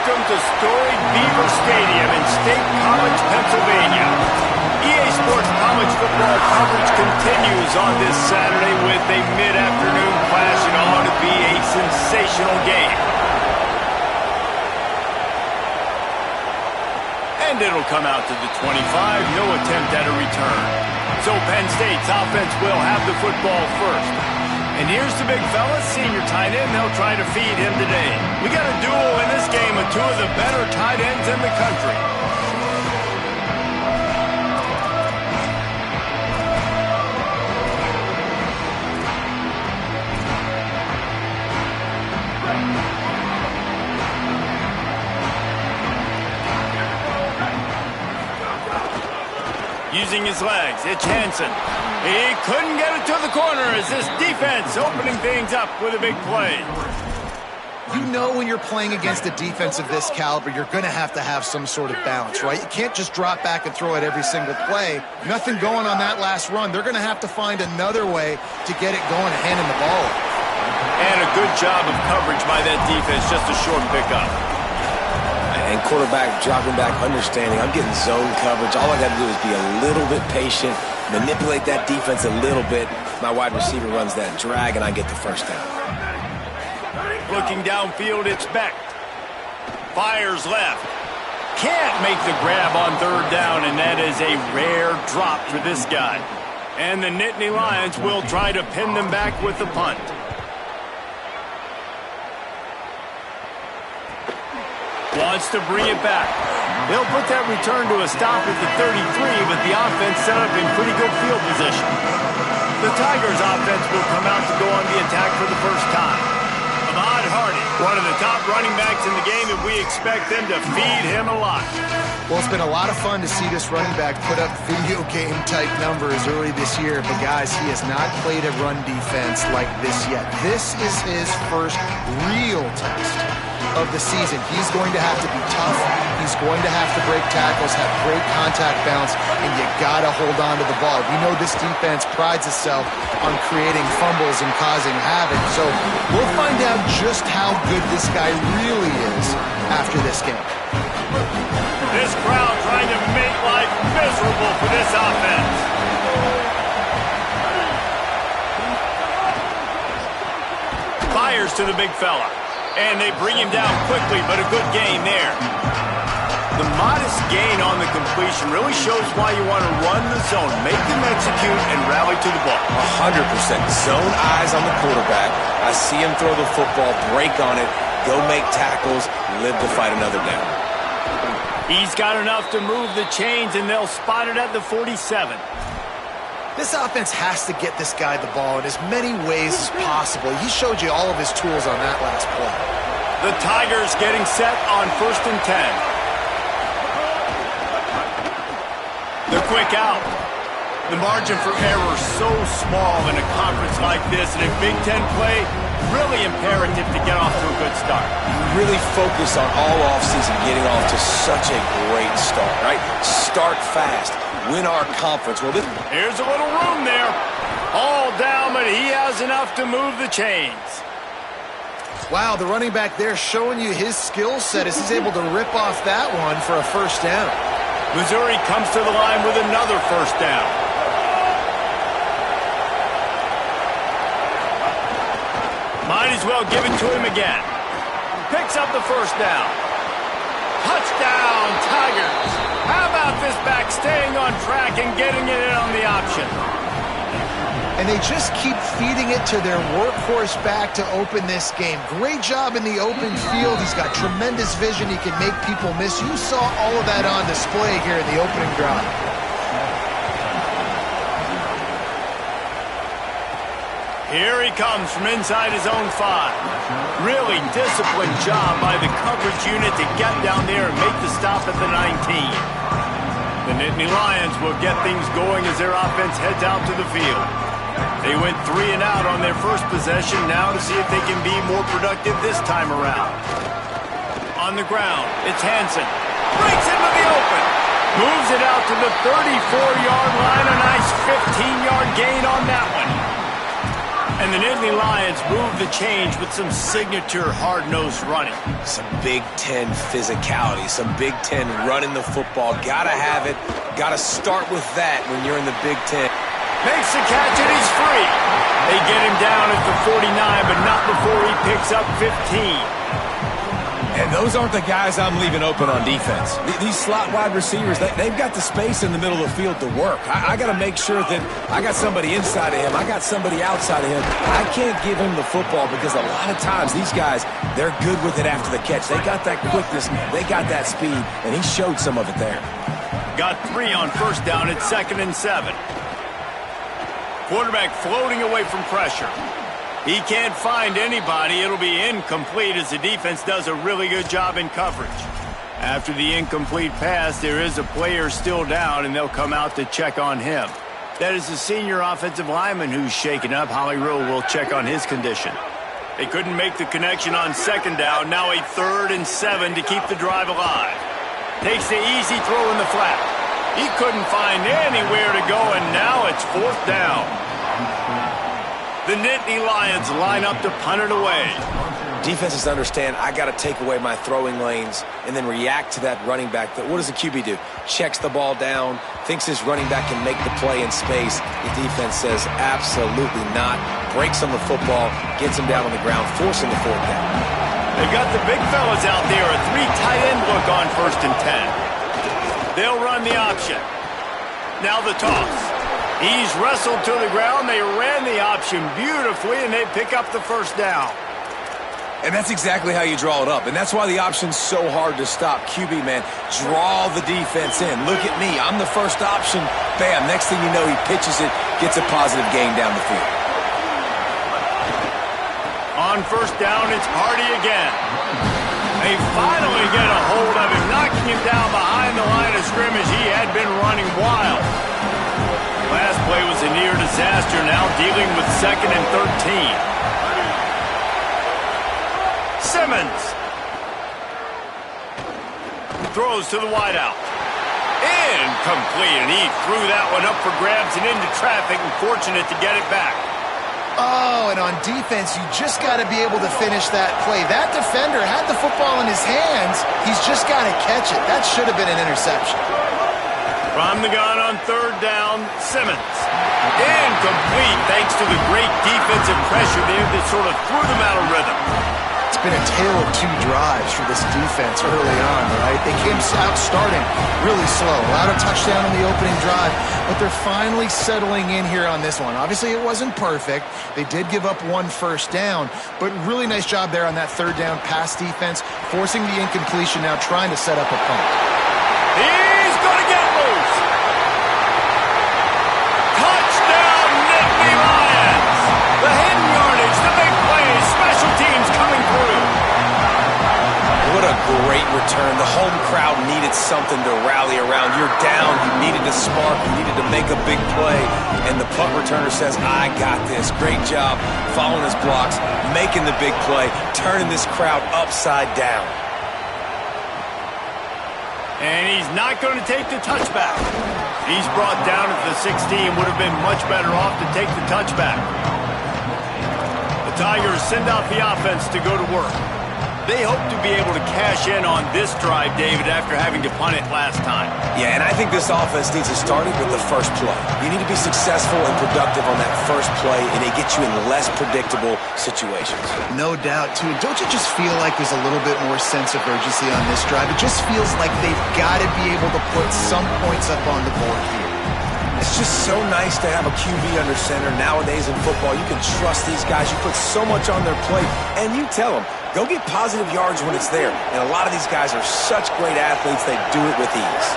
Welcome to storied Beaver Stadium in State College, Pennsylvania. EA Sports college football coverage continues on this Saturday with a mid-afternoon clash and ought to be a sensational game. And it'll come out to the 25, no attempt at a return. So Penn State's offense will have the football first. And here's the big fella, senior tight end. They'll try to feed him today. We got a duel in this game with two of the better tight ends in the country. Using his legs, it's Hansen. He couldn't get it to the corner as this defense opening things up with a big play. You know when you're playing against a defense of this caliber, you're going to have some sort of balance, right? You can't just drop back and throw it every single play. Nothing going on that last run. They're going to have to find another way to get it going and handing the ball off. And a good job of coverage by that defense, just a short pickup. And quarterback dropping back, understanding I'm getting zone coverage. All I got to do is be a little bit patient, manipulate that defense a little bit. My wide receiver runs that drag, and I get the first down. Looking downfield, it's Beck. Fires left. Can't make the grab on third down, and that is a rare drop for this guy. And the Nittany Lions will try to pin them back with the punt. Wants to bring it back. They'll put that return to a stop at the 33, but the offense set up in pretty good field position. The Tigers' offense will come out to go on the attack for the first time. Ahmad Hardy, one of the top running backs in the game, and we expect them to feed him a lot. Well, it's been a lot of fun to see this running back put up video game-type numbers early this year. But, guys, he has not played a run defense like this yet. This is his first real test of the season. He's going to have to be tough. He's going to have to break tackles, have great contact balance, and you got to hold on to the ball. We know this defense prides itself on creating fumbles and causing havoc. So we'll find out just how good this guy really is after this game. This crowd trying to make life miserable for this offense. Fires to the big fella. And they bring him down quickly, but a good gain there. The modest gain on the completion really shows why you want to run the zone, make them execute, and rally to the ball. 100%. Zone eyes on the quarterback. I see him throw the football, break on it, go make tackles, live to fight another down. He's got enough to move the chains, and they'll spot it at the 47. This offense has to get this guy the ball in as many ways as possible. He showed you all of his tools on that last play. The Tigers getting set on 1st and 10. The quick out. The margin for error so small in a conference like this, and in Big Ten play, really imperative to get off to a good start. Really focus on all offseason getting off to such a great start, right? Start fast. Win our conference. Well, here's a little room there. All down, but he has enough to move the chains. Wow, the running back there showing you his skill set as he's able to rip off that one for a first down. Missouri comes to the line with another first down. Might as well give it to him again. Picks up the first down. Touchdown, Tigers. How about this back staying on track and getting it in on the option? And they just keep feeding it to their workhorse back to open this game. Great job in the open field. He's got tremendous vision. He can make people miss. You saw all of that on display here in the opening drive. Here he comes from inside his own 5. Really disciplined job by the coverage unit to get down there and make the stop at the 19. The Nittany Lions will get things going as their offense heads out to the field. They went 3 and out on their first possession, now to see if they can be more productive this time around. On the ground, it's Hansen. Breaks into the open. Moves it out to the 34-yard line. A nice 15-yard gain on that one. And the Nittany Lions move the change with some signature hard-nosed running. Some Big Ten physicality, some Big Ten running the football. Gotta have it. Gotta start with that when you're in the Big Ten. Makes the catch and he's free. They get him down at the 49, but not before he picks up 15. And those aren't the guys I'm leaving open on defense. These slot wide receivers, they've got the space in the middle of the field to work. I got to make sure that I got somebody inside of him. I got somebody outside of him. I can't give him the football because a lot of times these guys, they're good with it after the catch. They got that quickness. They got that speed, and he showed some of it there. Got 3 on first down at 2nd and 7. Quarterback floating away from pressure. He can't find anybody. It'll be incomplete as the defense does a really good job in coverage. After the incomplete pass, there is a player still down, and they'll come out to check on him. That is the senior offensive lineman who's shaken up. Holly Rowe will check on his condition. They couldn't make the connection on 2nd down. Now a 3rd and 7 to keep the drive alive. Takes the easy throw in the flat. He couldn't find anywhere to go, and now it's 4th down. The Nittany Lions line up to punt it away. Defenses understand I got to take away my throwing lanes and then react to that running back. What does the QB do? Checks the ball down, thinks his running back can make the play in space. The defense says absolutely not. Breaks on the football, gets him down on the ground, forcing the 4th down. They've got the big fellas out there. A 3 tight end look on 1st and 10. They'll run the option. Now the toss. He's wrestled to the ground. They ran the option beautifully, and they pick up the 1st down. And that's exactly how you draw it up. And that's why the option's so hard to stop. QB, man, draw the defense in. Look at me. I'm the first option. Bam. Next thing you know, he pitches it, gets a positive gain down the field. On 1st down, it's Hardy again. They finally get a hold of him, knocking him down behind the line of scrimmage. He had been running wild. Last play was a near disaster, now dealing with 2nd and 13. Simmons throws to the wideout. Incomplete, and he threw that one up for grabs and into traffic, and fortunate to get it back. Oh, and on defense, you just got to be able to finish that play. That defender had the football in his hands. He's just got to catch it. That should have been an interception. From the gun on 3rd down, Simmons. Incomplete thanks to the great defensive pressure there that sort of threw them out of rhythm. It's been a tale of 2 drives for this defense early on, right? They came out starting really slow. Allowed a touchdown on the opening drive, but they're finally settling in here on this one. Obviously, it wasn't perfect. They did give up 1 1st down, but really nice job there on that 3rd down pass defense, forcing the incompletion, now trying to set up a punt. He's going to get loose. Touchdown, Nittany Lions. The hidden yardage, the big plays, special teams coming through. What a great return. The home crowd needed something to rally around. You're down. You needed a spark. You needed to make a big play. And the punt returner says, I got this. Great job following his blocks, making the big play, turning this crowd upside down. And he's not going to take the touchback. He's brought down at the 16. Would have been much better off to take the touchback. The Tigers send out the offense to go to work. They hope to be able to cash in on this drive, David, after having to punt it last time. Yeah, and I think this offense needs to start it with the first play. You need to be successful and productive on that first play, and it gets you in less predictable situations. No doubt, too. Don't you just feel like there's a little bit more sense of urgency on this drive? It just feels like they've got to be able to put some points up on the board here. It's just so nice to have a QB under center. Nowadays in football, you can trust these guys. You put so much on their plate, and you tell them, go get positive yards when it's there. And a lot of these guys are such great athletes, they do it with ease.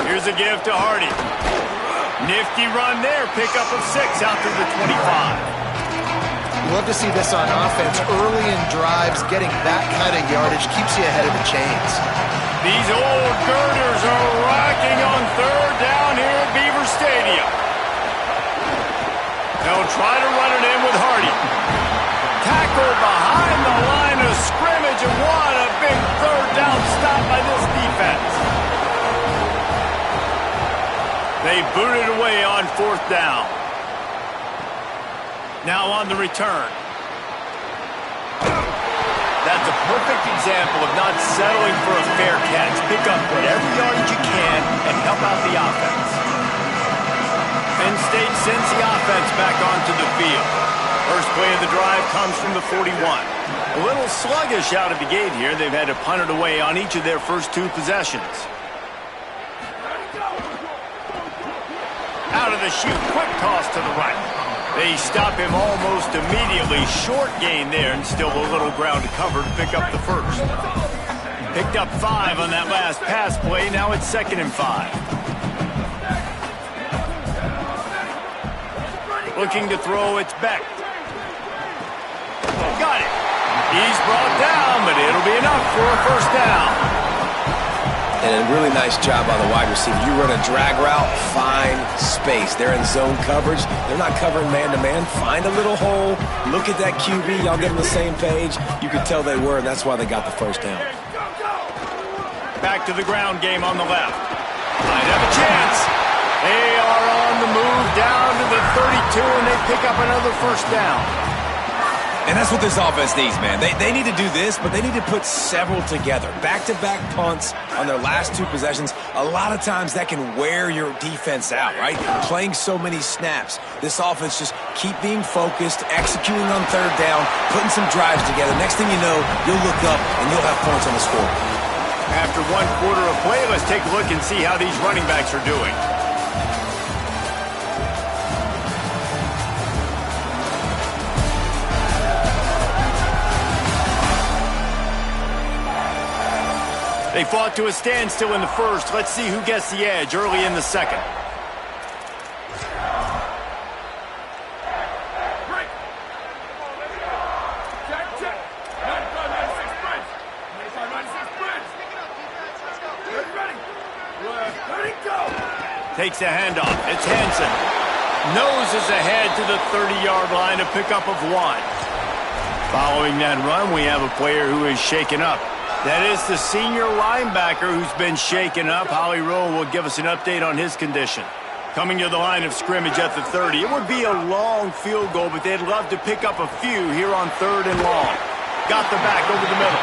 Here's a give to Hardy. Nifty run there. Pickup of 6 out to the 25. Love to see this on offense. Early in drives, getting that kind of yardage keeps you ahead of the chains. These old girders are rocking on 3rd down here at Beaver Stadium. They'll try to run it in with Hardy. Tackle behind the line of scrimmage, and what a big 3rd down stop by this defense. They booted away on 4th down. Now on the return. That's a perfect example of not settling for a fair catch. Pick up whatever yardage you can and help out the offense. Penn State sends the offense back onto the field. First play of the drive comes from the 41. A little sluggish out of the gate here. They've had to punt it away on each of their first 2 possessions. Out of the chute, quick toss to the right. They stop him almost immediately. Short gain there, and still a little ground to cover to pick up the first. Picked up 5 on that last pass play. Now it's 2nd and 5. Looking to throw, it's Beck. Got it. He's brought down, but it'll be enough for a first down. And a really nice job by the wide receiver. You run a drag route, find space. They're in zone coverage. They're not covering man-to-man. Find a little hole. Look at that QB. Y'all get on the same page. You could tell they were, and that's why they got the first down. Back to the ground game on the left. Might have a chance. They are on the move down to the 32, and they pick up another first down. And that's what this offense needs, man. They need to do this, but they need to put several together. Back-to-back punts on their last 2 possessions. A lot of times that can wear your defense out, right? Playing so many snaps. This offense just keep being focused, executing on 3rd down, putting some drives together. Next thing you know, you'll look up and you'll have points on the score. After 1 quarter of play, let's take a look and see how these running backs are doing. They fought to a standstill in the first. Let's see who gets the edge early in the second. Takes a handoff. It's Hansen. Noses ahead to the 30-yard line, a pickup of 1. Following that run, we have a player who is shaken up. That is the senior linebacker who's been shaken up. Holly Rowe will give us an update on his condition. Coming to the line of scrimmage at the 30. It would be a long field goal, but they'd love to pick up a few here on 3rd and long. Got the back over the middle.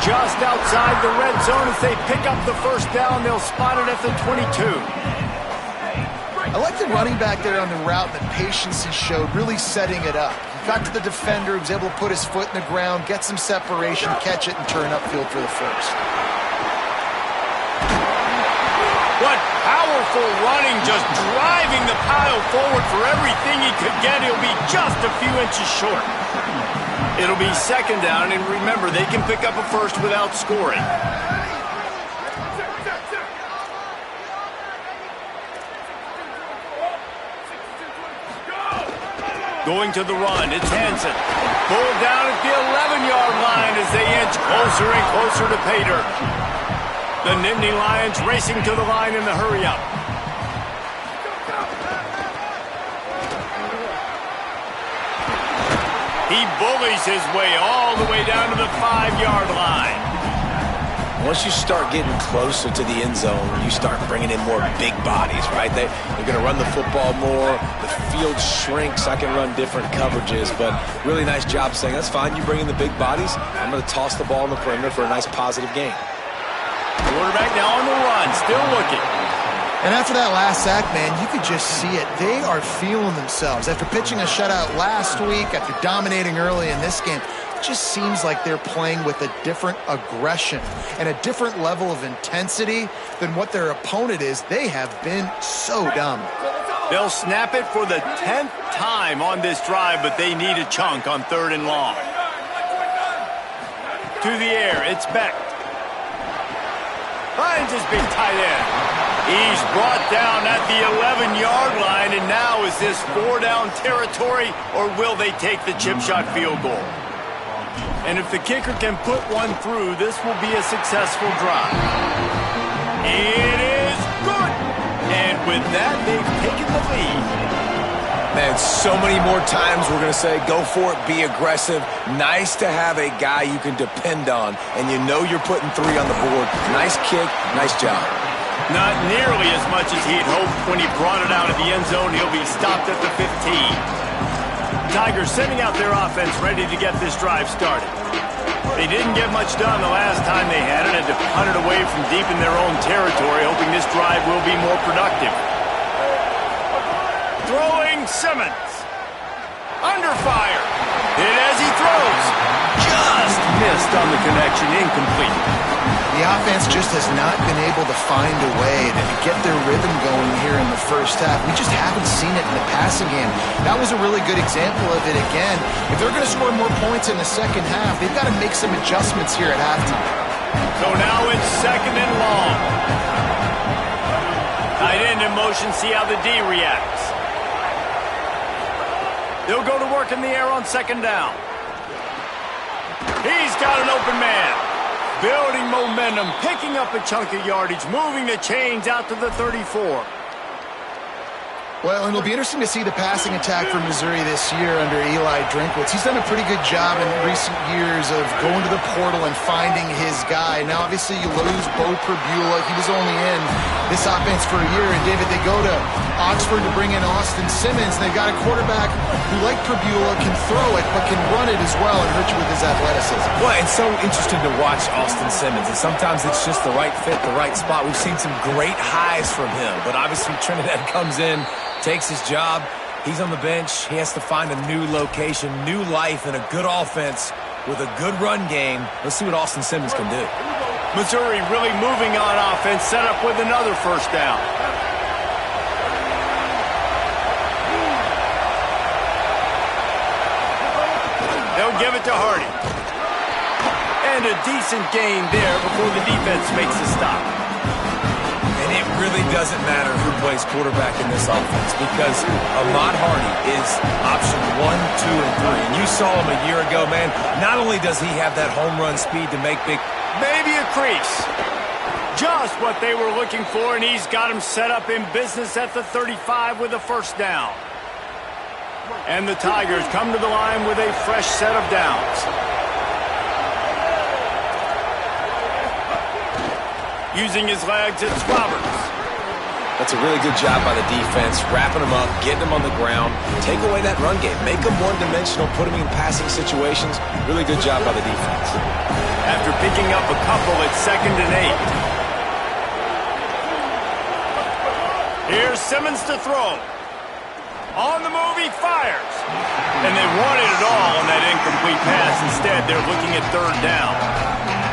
Just outside the red zone as they pick up the first down. They'll spot it at the 22. I like the running back there on the route, the patience he showed, really setting it up. He got to the defender, he was able to put his foot in the ground, get some separation, catch it, and turn upfield for the first. What powerful running, just driving the pile forward for everything he could get. He'll be just a few inches short. It'll be 2nd down, and remember, they can pick up a first without scoring. Going to the run, it's Hansen. Pulled down at the 11-yard line as they inch closer and closer to pay dirt. The Nittany Lions racing to the line in the hurry-up. He bullies his way all the way down to the 5-yard line. Once you start getting closer to the end zone, you start bringing in more big bodies, right? They're going to run the football more. The field shrinks. I can run different coverages, but really nice job saying, that's fine. You bring in the big bodies. I'm going to toss the ball in the perimeter for a nice positive gain. Quarterback now on the run, still looking. And after that last sack, man, you could just see it. They are feeling themselves. After pitching a shutout last week, after dominating early in this game, it just seems like they're playing with a different aggression and a different level of intensity than what their opponent is. They have been so dominant. They'll snap it for the 10th time on this drive, but they need a chunk on 3rd and long. To the air, it's Beck. Finds his big tight end. He's brought down at the 11-yard line, and now is this 4-down territory, or will they take the chip shot field goal? And if the kicker can put one through, this will be a successful drive. It is good. And with that, they've taken the lead. Man, so many more times we're going to say, go for it, be aggressive. Nice to have a guy you can depend on, and you know you're putting 3 on the board. Nice kick, nice job. Not nearly as much as he'd hoped when he brought it out of the end zone. He'll be stopped at the 15. Tigers sending out their offense ready to get this drive started. They didn't get much done the last time they had it. Had to punt it away from deep in their own territory, hoping this drive will be more productive. Throwing Simmons. Under fire. Hit as he throws. Just missed on the connection. Incomplete. The offense just has not been able to find a way to get their rhythm going here in the first half. We just haven't seen it in the passing game. That was a really good example of it again. If they're going to score more points in the second half, they've got to make some adjustments here at halftime. So now it's second and long. Tight end in motion, see how the D reacts. They'll go to work in the air on second down. He's got an open man. Building momentum, picking up a chunk of yardage, moving the chains out to the 34. Well, and it'll be interesting to see the passing attack for Missouri this year under Eli Drinkwitz. He's done a pretty good job in recent years of going to the portal and finding his guy. Now, obviously, you lose Bo Perbula. He was only in this offense for a year. And, David, they go to Oxford to bring in Austin Simmons. They've got a quarterback who, like Perbula, can throw it, but can run it as well and hurt you with his athleticism. Well, it's so interesting to watch Austin Simmons. And sometimes it's just the right fit, the right spot. We've seen some great highs from him. But obviously, Trinidad comes in, takes his job. He's on the bench. He has to find a new location, new life, and a good offense with a good run game. Let's see what Austin Simmons can do. Missouri really moving on offense, set up with another first down. They'll give it to Hardy. And a decent gain there before the defense makes a stop. And it really doesn't matter who plays quarterback in this offense because Ahmad Hardy is option 1, 2, and 3. And you saw him a year ago, man. Not only does he have that home run speed to make big... Maybe a crease. Just what they were looking for, and he's got him set up in business at the 35 with a first down. And the Tigers come to the line with a fresh set of downs. Using his legs, it's Roberts. That's a really good job by the defense, wrapping them up, getting them on the ground, take away that run game, make them one-dimensional, put them in passing situations. Really good job by the defense. After picking up a couple, it's 2nd and 8. Here's Simmons to throw. On the move, he fires. And they wanted it all on that incomplete pass. Instead, they're looking at 3rd down.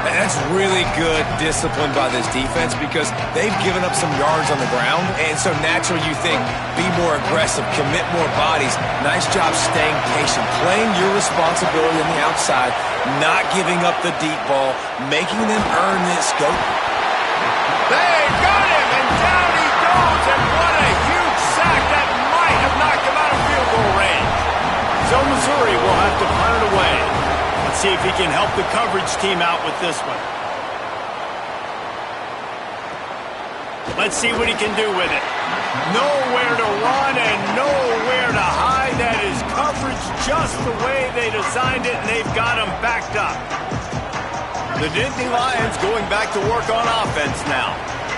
That's really good discipline by this defense because they've given up some yards on the ground, and so naturally you think, be more aggressive, commit more bodies. Nice job staying patient, playing your responsibility on the outside, not giving up the deep ball, making them earn this. Go. They got him, and down he goes, and what a huge sack that might have knocked him out of field goal range. So Missouri will have to punt it away. Let's see if he can help the coverage team out with this one. Let's see what he can do with it. Nowhere to run and nowhere to hide. That is coverage just the way they designed it, and they've got him backed up. The Nittany Lions going back to work on offense now.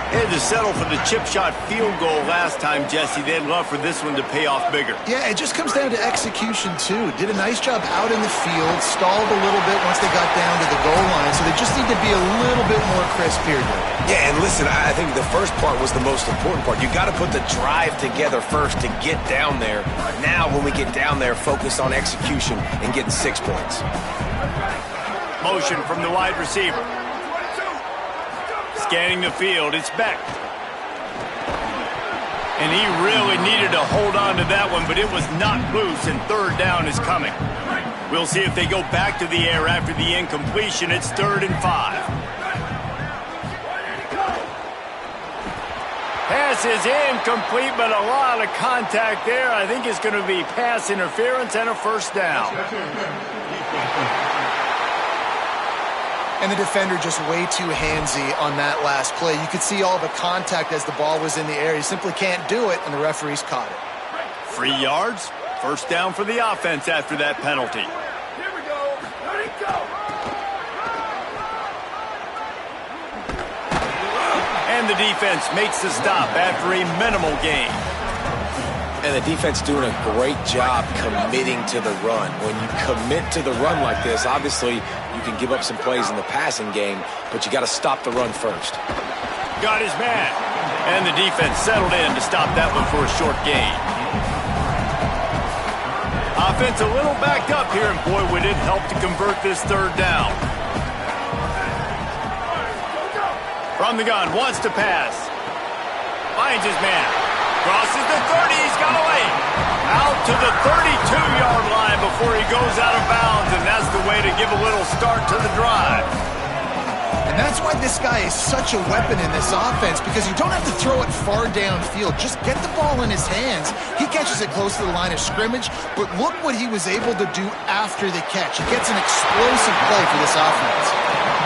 They had to settle for the chip shot field goal last time, Jesse. They'd love for this one to pay off bigger. Yeah, it just comes down to execution, too. Did a nice job out in the field, stalled a little bit once they got down to the goal line, so they just need to be a little bit more crisp here. Yeah, and listen, I think the first part was the most important part. You got to put the drive together first to get down there. Now, when we get down there, focus on execution and getting 6 points. Motion from the wide receiver. Scanning the field, it's Beck. And he really needed to hold on to that one, but it was not loose, and 3rd down is coming. We'll see if they go back to the air after the incompletion. It's 3rd and 5. Pass is incomplete, but a lot of contact there. I think it's going to be pass interference and a first down. And the defender just way too handsy on that last play. You could see all the contact as the ball was in the air. He simply can't do it, and the referees caught it. 3 yards, first down for the offense after that penalty. Here we go. Ready, go. And And the defense makes the stop after a minimal gain. And the defense doing a great job committing to the run. When you commit to the run like this, obviously you can give up some plays in the passing game, but you got to stop the run first. Got his man. And the defense settled in to stop that one for a short gain. Offense a little backed up here, and boy, would it help to convert this third down. From the gun, wants to pass. Finds his man. Crosses the 30, he's got away. Out to the 32-yard line before he goes out of bounds, and that's the way to give a little start to the drive. And that's why this guy is such a weapon in this offense, because you don't have to throw it far downfield. Just get the ball in his hands. He catches it close to the line of scrimmage, but look what he was able to do after the catch. He gets an explosive play for this offense.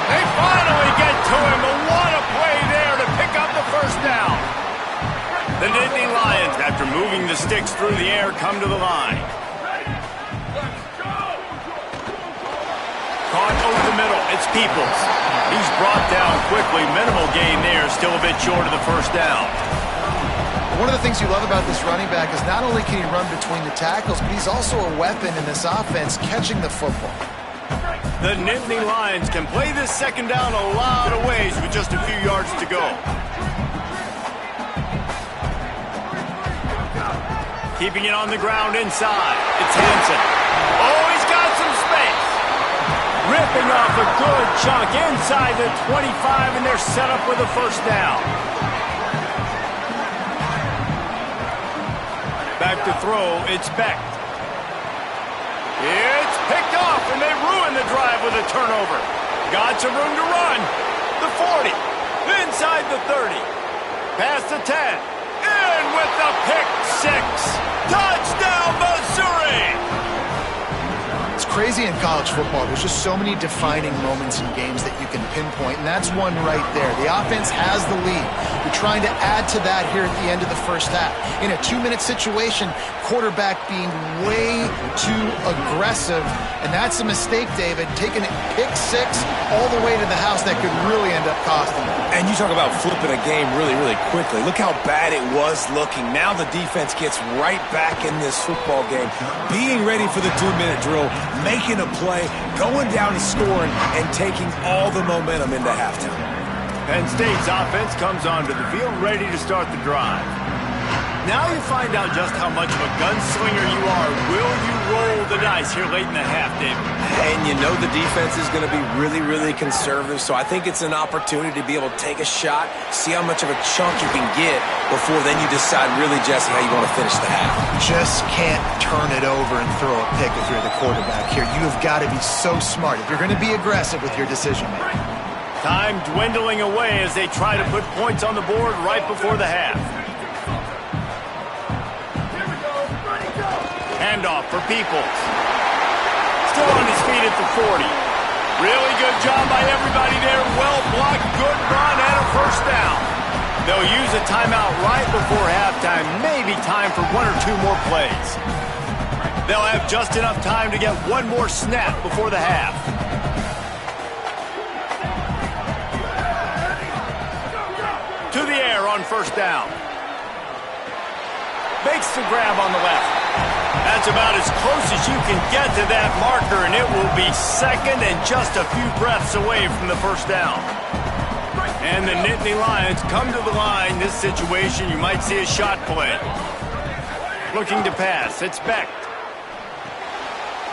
They finally get to him, but what a play there to pick up the first down. The Nittany Lions, after moving the sticks through the air, come to the line. Caught over the middle, it's Peoples. He's brought down quickly. Minimal gain there, still a bit short of the first down. One of the things you love about this running back is not only can he run between the tackles, but he's also a weapon in this offense catching the football. The Nittany Lions can play this second down a lot of ways with just a few yards to go. Keeping it on the ground inside. It's Hansen. Oh, he's got some space. Ripping off a good chunk inside the 25, and they're set up with a first down. Back to throw, it's Beck. It's picked off, and they ruin the drive with a turnover. Got some room to run. The 40, inside the 30, past the 10, in with the pick six. Touchdown, Missouri! It's crazy in college football. There's just so many defining moments in games that you can pinpoint, and that's one right there. The offense has the lead. You're trying to add to that here at the end of the first half. In a 2-minute situation, quarterback being way too aggressive, and that's a mistake, David. Taking it pick six all the way to the house, that could really end up costing them. And you talk about flipping a game really, really quickly. Look how bad it was looking. Now the defense gets right back in this football game, being ready for the 2-minute drill, making a play, going down and scoring, and taking all the momentum into halftime. Penn State's offense comes onto the field ready to start the drive. Now you find out just how much of a gunslinger you are. Will you roll the dice here late in the half, David? And you know the defense is going to be really, really conservative, so I think it's an opportunity to be able to take a shot, see how much of a chunk you can get before then you decide really, Jesse, how you want to finish the half. Just can't turn it over and throw a pick if you're the quarterback here. You have got to be so smart if you're going to be aggressive with your decision-making. Time dwindling away as they try to put points on the board right before the half. Handoff for Peoples. Still on his feet at the 40. Really good job by everybody there. Well blocked, good run, and a first down. They'll use a timeout right before halftime. Maybe time for 1 or 2 more plays. They'll have just enough time to get one more snap before the half. To the air on first down. Makes the grab on the left. That's about as close as you can get to that marker, and it will be second and just a few breaths away from the first down. And the Nittany Lions come to the line. This situation, you might see a shot play. Looking to pass, it's Beck.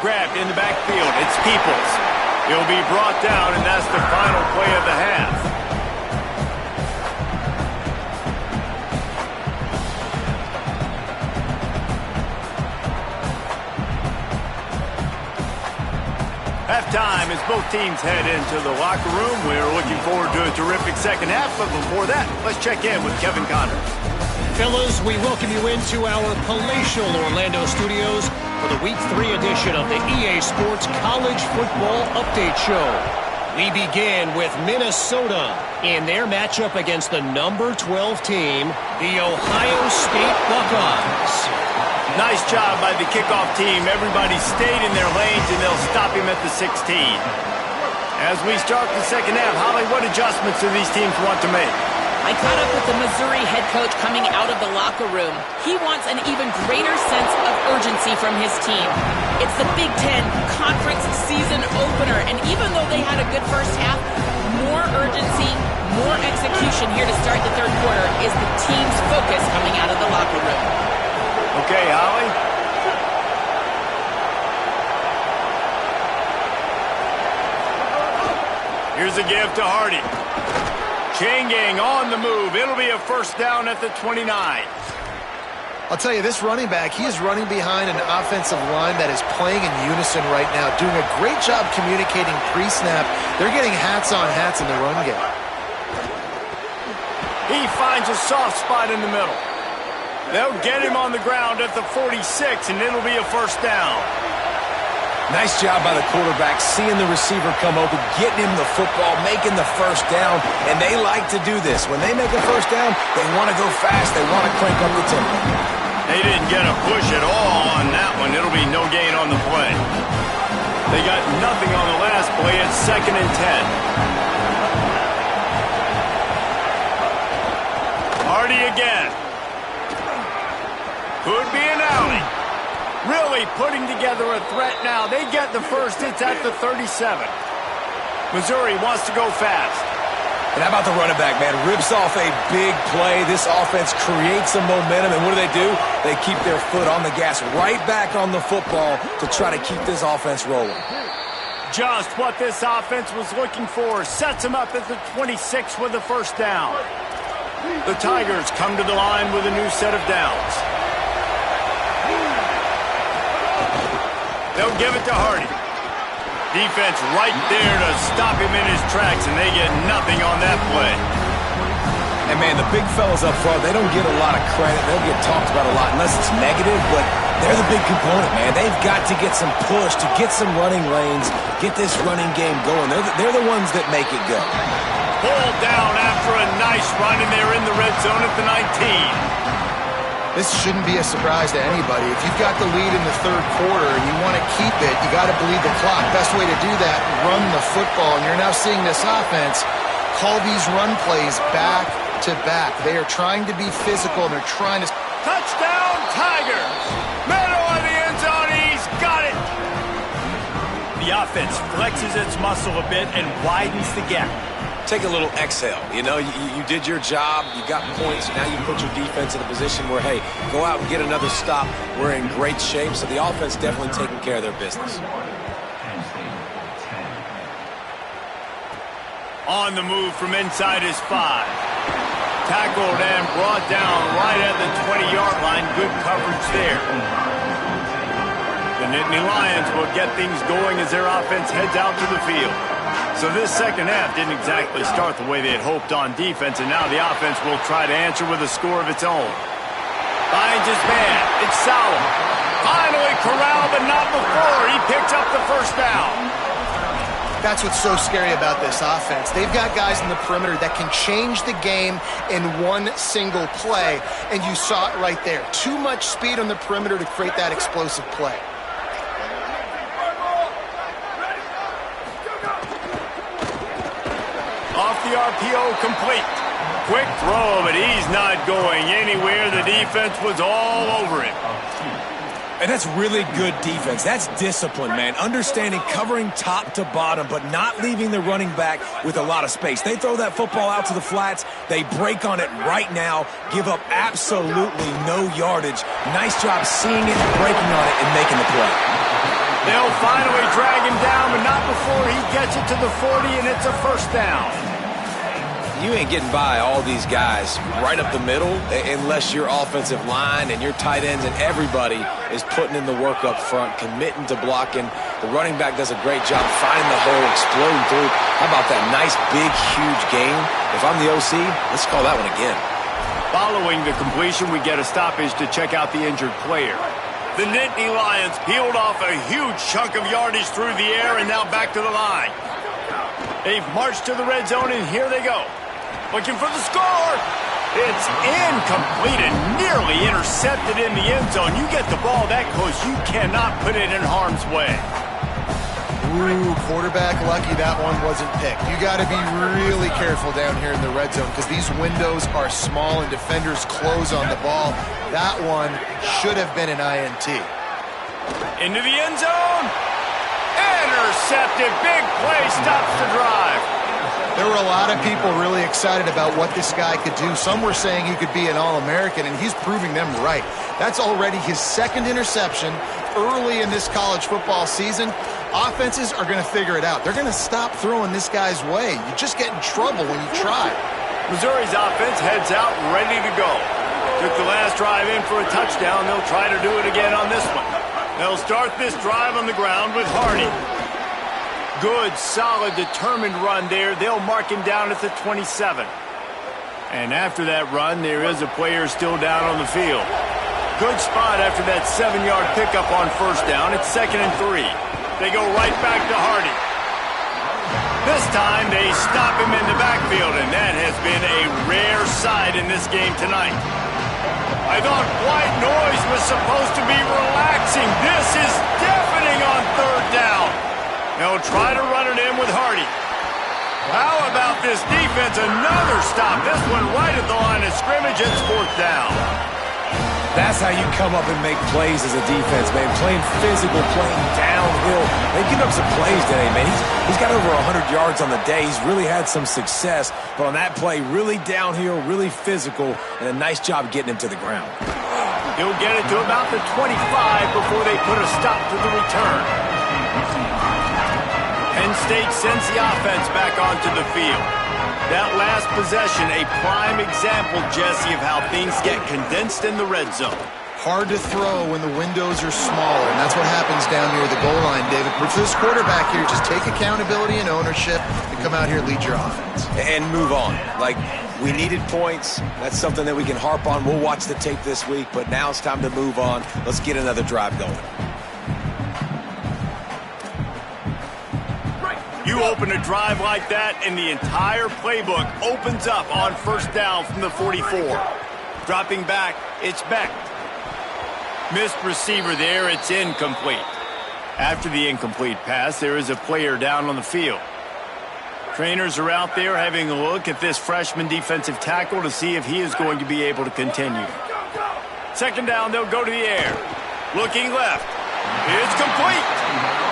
Grabbed in the backfield, it's Peoples. He'll be brought down, and that's the final play of the half. Halftime as both teams head into the locker room. We're looking forward to a terrific second half, but before that, let's check in with Kevin Conner. Fellas, we welcome you into our palatial Orlando studios for the Week 3 edition of the EA Sports College Football Update Show. We begin with Minnesota in their matchup against the number 12 team, the Ohio State Buckeyes. Nice job by the kickoff team. Everybody stayed in their lanes, and they'll stop him at the 16. As we start the second half, Holly, what adjustments do these teams want to make? I caught up with the Missouri head coach coming out of the locker room. He wants an even greater sense of urgency from his team. It's the Big Ten Conference season opener, and even though they had a good first half, more urgency, more execution here to start the third quarter is the team's focus coming out of the locker room. Okay, Holly. Here's a give to Hardy. Chain gang on the move. It'll be a first down at the 29. I'll tell you, this running back, he is running behind an offensive line that is playing in unison right now, doing a great job communicating pre-snap. They're getting hats on hats in the run game. He finds a soft spot in the middle. They'll get him on the ground at the 46, and it'll be a first down. Nice job by the quarterback, seeing the receiver come open, getting him the football, making the first down, and they like to do this. When they make a first down, they want to go fast. They want to crank up the tempo. They didn't get a push at all on that one. It'll be no gain on the play. They got nothing on the last play. It's 2nd and 10. Hardy again. Could be an alley. Really putting together a threat now. They get the first. It's at the 37. Missouri wants to go fast. And how about the running back, man? Rips off a big play. This offense creates some momentum, and what do? They keep their foot on the gas, right back on the football to try to keep this offense rolling. Just what this offense was looking for. Sets them up at the 26 with the first down. The Tigers come to the line with a new set of downs. They'll give it to Hardy. Defense right there to stop him in his tracks, and they get nothing on that play. And, man, the big fellas up front, they don't get a lot of credit. They'll get talked about a lot unless it's negative, but they're the big component, man. They've got to get some push, to get some running lanes, get this running game going. They're the ones that make it go. Pulled down after a nice run, and they're in the red zone at the 19. This shouldn't be a surprise to anybody. If you've got the lead in the third quarter and you want to keep it, you got to bleed the clock. Best way to do that, run the football. And you're now seeing this offense call these run plays back to back. They are trying to be physical, and they're trying to... Touchdown, Tigers! Middle of the end zone, he's got it! The offense flexes its muscle a bit and widens the gap. Take a little exhale. You know, you did your job. You got points. Now you put your defense in a position where, hey, go out and get another stop. We're in great shape. So the offense definitely taking care of their business. On the move from inside his 5. Tackled and brought down right at the 20-yard line. Good coverage there. The Nittany Lions will get things going as their offense heads out to the field. So this second half didn't exactly start the way they had hoped on defense, and now the offense will try to answer with a score of its own. Finds his man. It's Sauer. Finally corralled, but not before. He picks up the first down. That's what's so scary about this offense. They've got guys in the perimeter that can change the game in one single play, and you saw it right there. Too much speed on the perimeter to create that explosive play. Off the RPO, complete. Quick throw, but he's not going anywhere. The defense was all over him. And that's really good defense. That's discipline, man. Understanding, covering top to bottom, but not leaving the running back with a lot of space. They throw that football out to the flats. They break on it right now, give up absolutely no yardage. Nice job seeing it, breaking on it, and making the play. They'll finally drag him down, but not before he gets it to the 40, and it's a first down. You ain't getting by all these guys right up the middle unless your offensive line and your tight ends and everybody is putting in the work up front, committing to blocking. The running back does a great job finding the hole, exploding through. How about that nice, big, huge gain? If I'm the OC, let's call that one again. Following the completion, we get a stoppage to check out the injured player. The Nittany Lions peeled off a huge chunk of yardage through the air and now back to the line. They've marched to the red zone, and here they go. Looking for the score. It's incomplete and nearly intercepted in the end zone. You get the ball that close, you cannot put it in harm's way. Ooh, quarterback lucky that one wasn't picked. You got to be really careful down here in the red zone because these windows are small and defenders close on the ball. That one should have been an INT. Into the end zone. Intercepted. Big play stops the drive. There were a lot of people really excited about what this guy could do. Some were saying he could be an All-American, and he's proving them right. That's already his second interception early in this college football season. Offenses are going to figure it out. They're going to stop throwing this guy's way. You just get in trouble when you try. Missouri's offense heads out ready to go. Took the last drive in for a touchdown. They'll try to do it again on this one. They'll start this drive on the ground with Hardy. Good, solid, determined run there. They'll mark him down at the 27. And after that run, there is a player still down on the field. Good spot after that 7-yard pickup on first down. It's 2nd and 3. They go right back to Hardy. This time, they stop him in the backfield, and that has been a rare sight in this game tonight. I thought white noise was supposed to be relaxing. This is deafening on third down. They'll try to run it in with Hardy. How about this defense? Another stop. This one right at the line of scrimmage. It's 4th down. That's how you come up and make plays as a defense, man. Playing physical, playing downhill. They give up some plays today, man. He's got over 100 yards on the day. He's really had some success. But on that play, really downhill, really physical, and a nice job getting him to the ground. He'll get it to about the 25 before they put a stop to the return. Penn State sends the offense back onto the field. That last possession, a prime example, Jesse, of how things get condensed in the red zone. Hard to throw when the windows are smaller, and that's what happens down near the goal line, David. But for this quarterback here, just take accountability and ownership and come out here and lead your offense. And move on. Like, we needed points. That's something that we can harp on. We'll watch the tape this week, but now it's time to move on. Let's get another drive going. You open a drive like that, and the entire playbook opens up on first down from the 44. Dropping back, it's Beck. Missed receiver there, it's incomplete. After the incomplete pass, there is a player down on the field. Trainers are out there having a look at this freshman defensive tackle to see if he is going to be able to continue. 2nd down, they'll go to the air. Looking left. It's complete.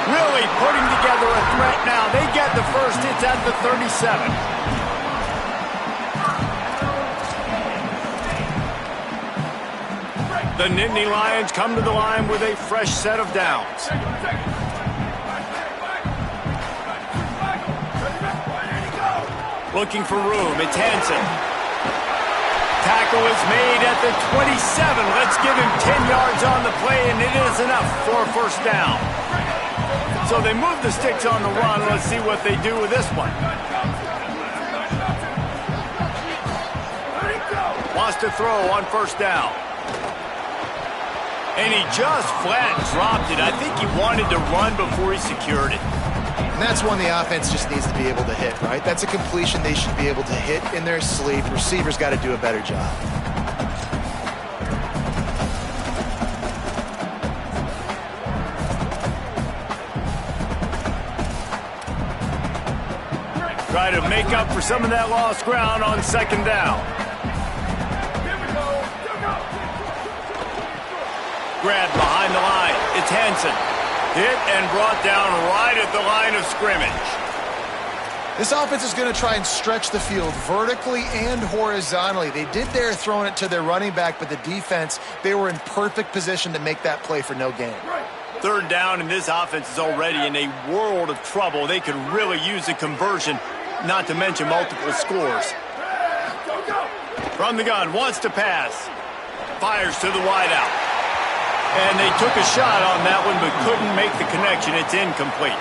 Really putting together a threat now. They get the first. It's at the 37. The Nittany Lions come to the line with a fresh set of downs. Looking for room. It's Hansen. Tackle is made at the 27. Let's give him 10 yards on the play, and it is enough for a first down. So they move the sticks on the run. Let's see what they do with this one. Wants to throw on first down. And he just flat dropped it. I think he wanted to run before he secured it. And that's one the offense just needs to be able to hit, right? That's a completion they should be able to hit in their sleep. Receivers got to do a better job. Try to make up for some of that lost ground on 2nd down. Grab behind the line. It's Hansen. Hit and brought down right at the line of scrimmage. This offense is going to try and stretch the field vertically and horizontally. They did there throwing it to their running back, but the defense, they were in perfect position to make that play for no gain. 3rd down, and this offense is already in a world of trouble. They could really use a conversion, not to mention multiple scores. From the gun, wants to pass. Fires to the wideout. And they took a shot on that one, but couldn't make the connection. It's incomplete.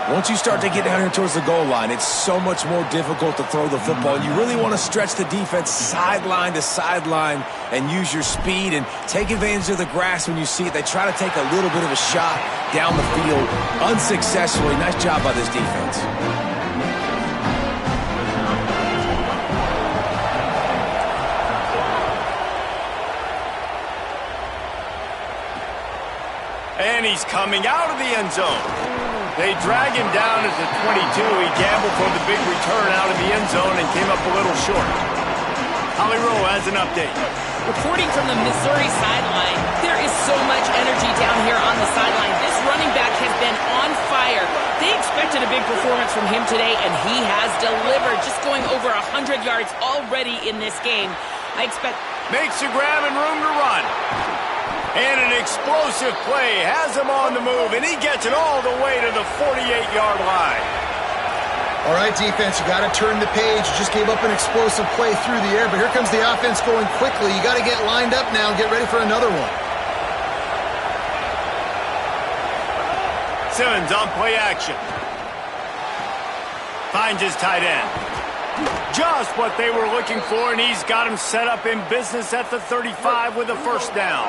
Once you start to get down here towards the goal line, it's so much more difficult to throw the football. You really want to stretch the defense sideline to sideline and use your speed and take advantage of the grass when you see it. They try to take a little bit of a shot down the field unsuccessfully. Nice job by this defense. And he's coming out of the end zone. They drag him down at the 22. He gambled for the big return out of the end zone and came up a little short. Holly Rowe has an update. Reporting from the Missouri sideline, there is so much energy down here on the sideline. This running back has been on fire. They expected a big performance from him today, and he has delivered, just going over 100 yards already in this game. I expect... Makes a grab and room to run. And an explosive play has him on the move, and he gets it all the way to the 48-yard line. All right, defense, you got to turn the page. You just gave up an explosive play through the air, but here comes the offense going quickly. You got to get lined up now and get ready for another one. Simmons on play action. Finds his tight end. Just what they were looking for, and he's got him set up in business at the 35 with a first down.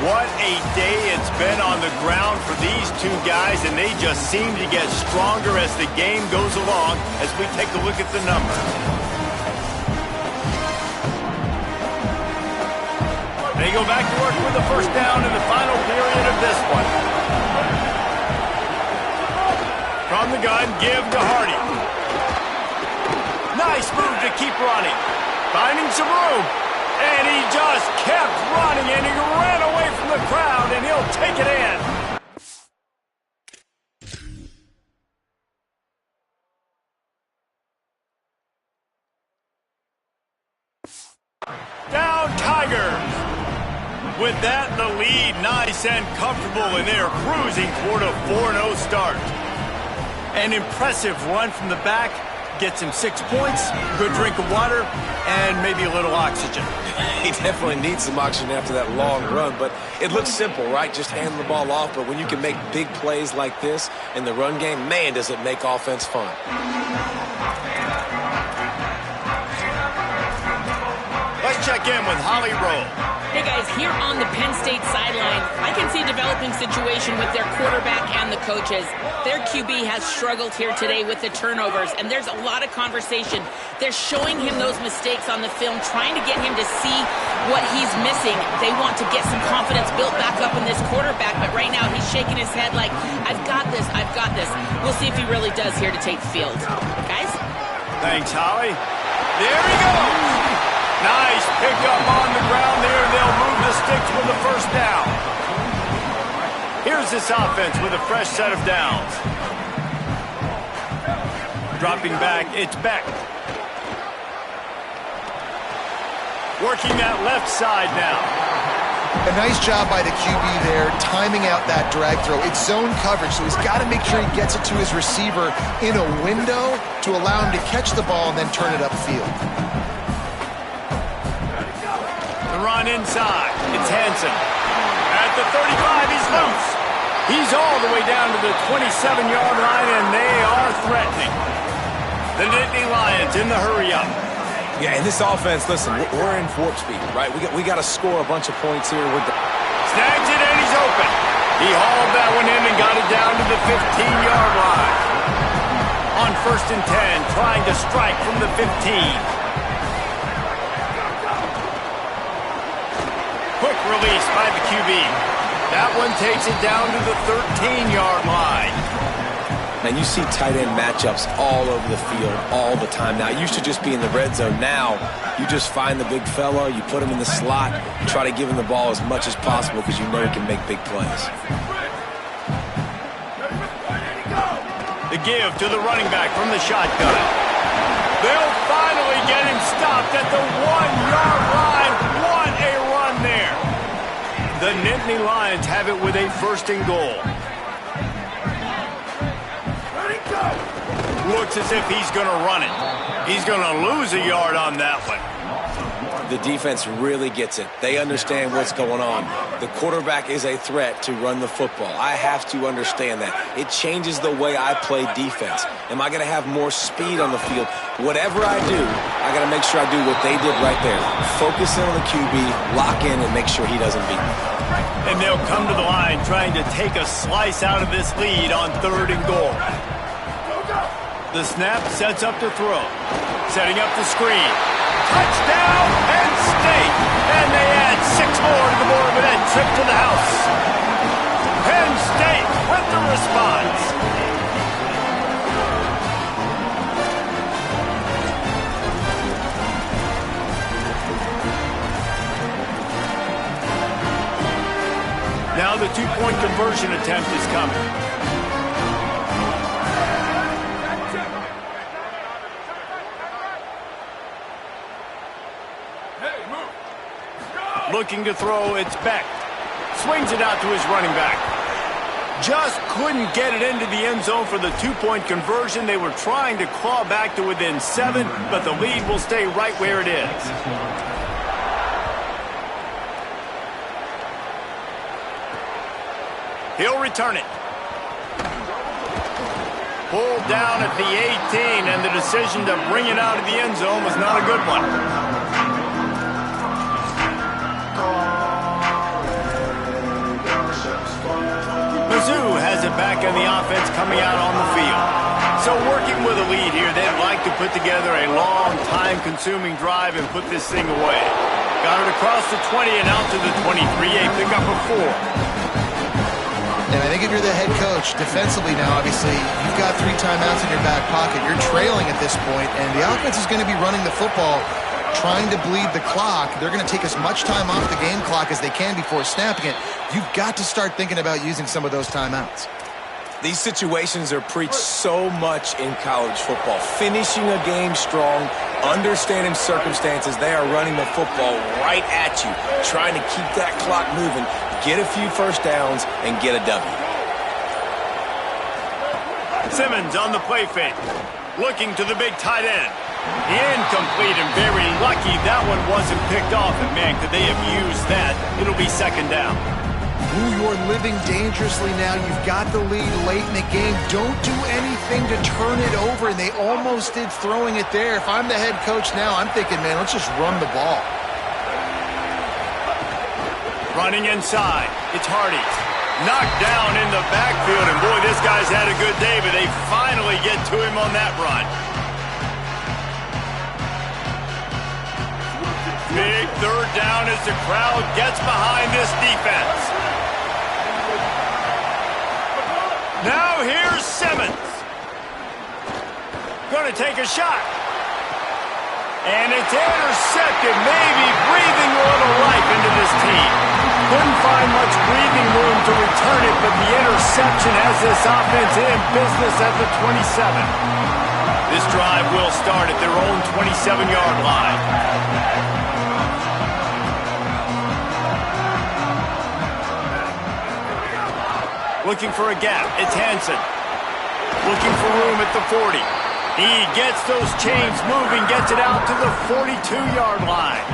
What a day it's been on the ground for these two guys, and they just seem to get stronger as the game goes along as we take a look at the numbers. They go back to work with the first down in the final period of this one. From the gun, give to Hardy. Nice move to keep running. Finding some room. And he just kept running, and he ran away from the crowd, and he'll take it in. Down Tigers. With that, the lead nice and comfortable, and they're cruising toward a 4-0 start. An impressive run from the back. Gets him 6 points, good drink of water, and maybe a little oxygen. He definitely needs some oxygen after that long run, but it looks simple, right? Just hand the ball off, but when you can make big plays like this in the run game, man, does it make offense fun. Let's check in with Holly Rowe. Hey guys, here on the Penn State sideline, I can see a developing situation with their quarterback and the coaches. Their QB has struggled here today with the turnovers, and there's a lot of conversation. They're showing him those mistakes on the film, trying to get him to see what he's missing. They want to get some confidence built back up in this quarterback, but right now he's shaking his head like, I've got this, I've got this. We'll see if he really does here to take the field. Guys? Thanks, Holly. There he goes. Nice pickup on the ground there. They'll move the sticks with the first down. Here's this offense with a fresh set of downs. Dropping back, it's Beck. Working that left side now. A nice job by the QB there, timing out that drag throw. It's zone coverage, so he's got to make sure he gets it to his receiver in a window to allow him to catch the ball and then turn it upfield. The run inside. It's Hansen. At the 35, he's loose. He's all the way down to the 27-yard line, and they are threatening. The Nittany Lions in the hurry-up. Yeah, in this offense, listen, we're in warp speed, right? We got to score a bunch of points here. Snags it, and he's open. He hauled that one in and got it down to the 15-yard line. On 1st and 10, trying to strike from the 15. Quick release by the QB. That one takes it down to the 13-yard line. And you see tight end matchups all over the field all the time now. It used to just be in the red zone. Now you just find the big fella, you put him in the slot, and try to give him the ball as much as possible because you know he can make big plays. The give to the running back from the shotgun. They'll finally get him stopped at the 1-yard line. What a run there. The Nittany Lions have it with a 1st and goal. Looks as if he's going to run it. He's going to lose a yard on that one. The defense really gets it. They understand what's going on. The quarterback is a threat to run the football. I have to understand that. It changes the way I play defense. Am I going to have more speed on the field? Whatever I do, I got to make sure I do what they did right there. Focus in on the QB, lock in, and make sure he doesn't beat me. And they'll come to the line trying to take a slice out of this lead on 3rd and goal. The snap sets up to throw. Setting up the screen. Touchdown, Penn State! And they add 6 more to the board with that trip to the house. Penn State with the response. Now the 2-point conversion attempt is coming. Looking to throw, it's Beck. Swings it out to his running back. Just couldn't get it into the end zone for the 2-point conversion. They were trying to claw back to within 7, but the lead will stay right where it is. He'll return it. Pulled down at the 18, and the decision to bring it out of the end zone was not a good one. Mizzou has it back on the offense coming out on the field. So working with a lead here, they'd like to put together a long, time-consuming drive and put this thing away. Got it across the 20 and out to the 23, a pickup of 4. And I think if you're the head coach, defensively now, obviously, you've got 3 timeouts in your back pocket. You're trailing at this point, and the offense is going to be running the football, trying to bleed the clock. They're going to take as much time off the game clock as they can before snapping it. You've got to start thinking about using some of those timeouts. These situations are preached so much in college football. Finishing a game strong, understanding circumstances. They are running the football right at you, trying to keep that clock moving, get a few first downs, and get a W. Simmons on the play fake. Looking to the big tight end. Incomplete and very lucky that one wasn't picked off. And man, could they have used that? It'll be 2nd down. Ooh, you're living dangerously now. You've got the lead late in the game. Don't do anything to turn it over. And they almost did throwing it there. If I'm the head coach now, I'm thinking, man, let's just run the ball. Running inside. It's Hardy. Knocked down in the backfield. And boy, this guy's had a good day, but they finally get to him on that run. Big 3rd down as the crowd gets behind this defense. Now here's Simmons. Going to take a shot. And it's intercepted, maybe breathing a little life into this team. Couldn't find much breathing room to return it, but the interception has this offense in business at the 27. This drive will start at their own 27-yard line. Looking for a gap. It's Hansen. Looking for room at the 40. He gets those chains moving, gets it out to the 42-yard line.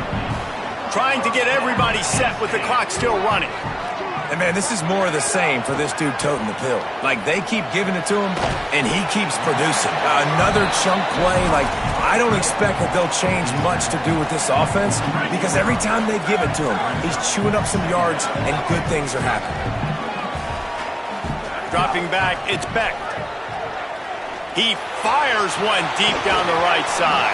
Trying to get everybody set with the clock still running. And man, this is more of the same for this dude toting the pill. Like, they keep giving it to him, and he keeps producing. Another chunk play. Like, I don't expect that they'll change much to do with this offense, because every time they give it to him, he's chewing up some yards, and good things are happening. Dropping back, it's Beck. He fires one deep down the right side.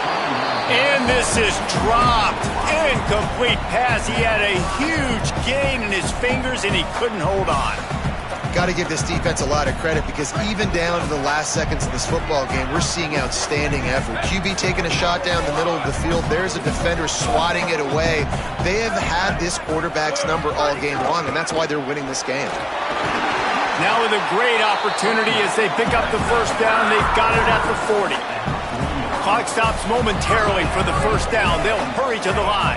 And this is dropped. Incomplete pass. He had a huge gain in his fingers, and he couldn't hold on. Got to give this defense a lot of credit, because even down to the last seconds of this football game, we're seeing outstanding effort. QB taking a shot down the middle of the field. There's a defender swatting it away. They have had this quarterback's number all game long, and that's why they're winning this game. Now with a great opportunity as they pick up the 1st down. They've got it at the 40. Clock stops momentarily for the 1st down. They'll hurry to the line.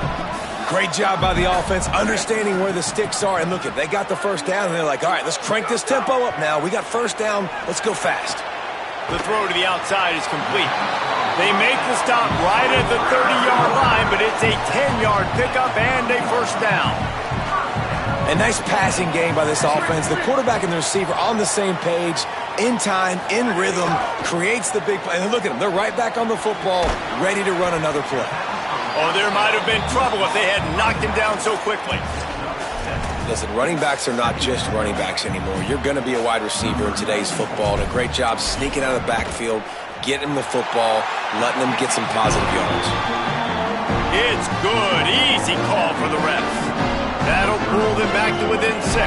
Great job by the offense, understanding where the sticks are. And look, they got the 1st down, and they're like, all right, let's crank this tempo up now. We got 1st down. Let's go fast. The throw to the outside is complete. They make the stop right at the 30-yard line, but it's a 10-yard pickup and a 1st down. A nice passing game by this offense. The quarterback and the receiver on the same page, in time, in rhythm, creates the big play. And look at them. They're right back on the football, ready to run another play. Oh, there might have been trouble if they had knocked him down so quickly. Listen, running backs are not just running backs anymore. You're going to be a wide receiver in today's football. And a great job sneaking out of the backfield, getting him the football, letting them get some positive yards. It's good. Easy call for the refs. That'll pull them back to within 6.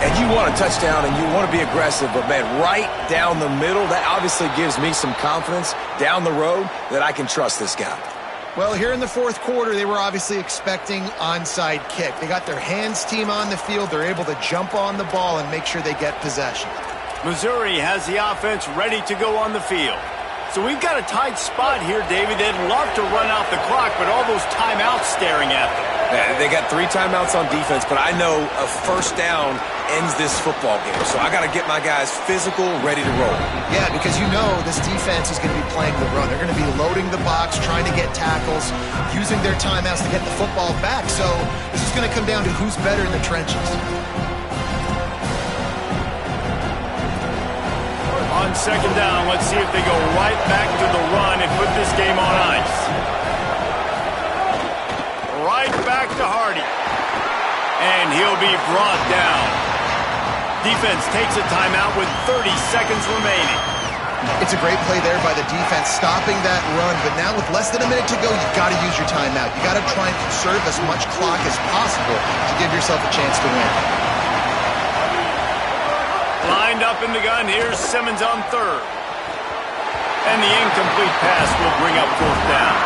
And you want a touchdown and you want to be aggressive, but, man, right down the middle, that obviously gives me some confidence down the road that I can trust this guy. Well, here in the fourth quarter, they were obviously expecting onside kick. They got their hands team on the field. They're able to jump on the ball and make sure they get possession. Missouri has the offense ready to go on the field. So we've got a tight spot here, David. They'd love to run out the clock, but all those timeouts staring at them. Yeah, they got 3 timeouts on defense, but I know a first down ends this football game. So I got to get my guys physical, ready to roll. Yeah, because you know this defense is going to be playing the run. They're going to be loading the box, trying to get tackles, using their timeouts to get the football back. So this is going to come down to who's better in the trenches. On second down, let's see if they go right back to the run and put this game on ice. Right back to Hardy. And he'll be brought down. Defense takes a timeout with 30 seconds remaining. It's a great play there by the defense, stopping that run. But now with less than a minute to go, you've got to use your timeout. You've got to try and conserve as much clock as possible to give yourself a chance to win. Lined up in the gun, here's Simmons on third. And the incomplete pass will bring up fourth down.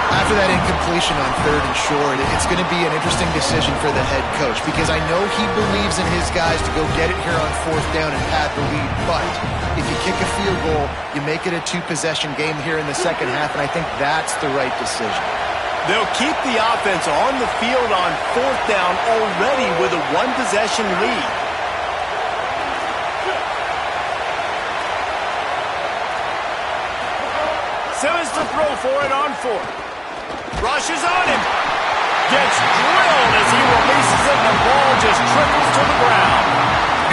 After that incompletion on third and short, it's going to be an interesting decision for the head coach because I know he believes in his guys to go get it here on fourth down and pad the lead. But if you kick a field goal, you make it a 2-possession game here in the second half, and I think that's the right decision. They'll keep the offense on the field on fourth down already with a 1-possession lead. Simmons to throw for it on fourth. Rushes on him. Gets drilled as he releases it, and the ball just trickles to the ground.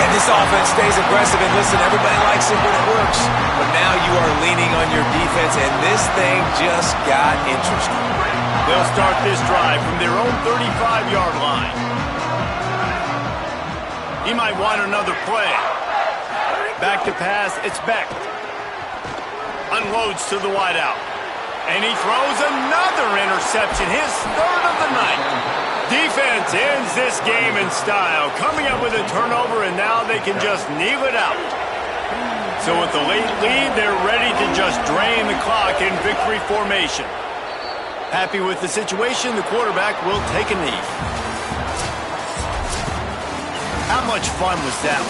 And this offense stays aggressive. And listen, everybody likes it when it works. But now you are leaning on your defense, and this thing just got interesting. They'll start this drive from their own 35-yard line. He might want another play. Back to pass, it's Beck. Unloads to the wideout. And he throws another interception, his third of the night. Defense ends this game in style, coming up with a turnover, and now they can just kneel it out. So with the late lead, they're ready to just drain the clock in victory formation. Happy with the situation, the quarterback will take a knee. How much fun was that?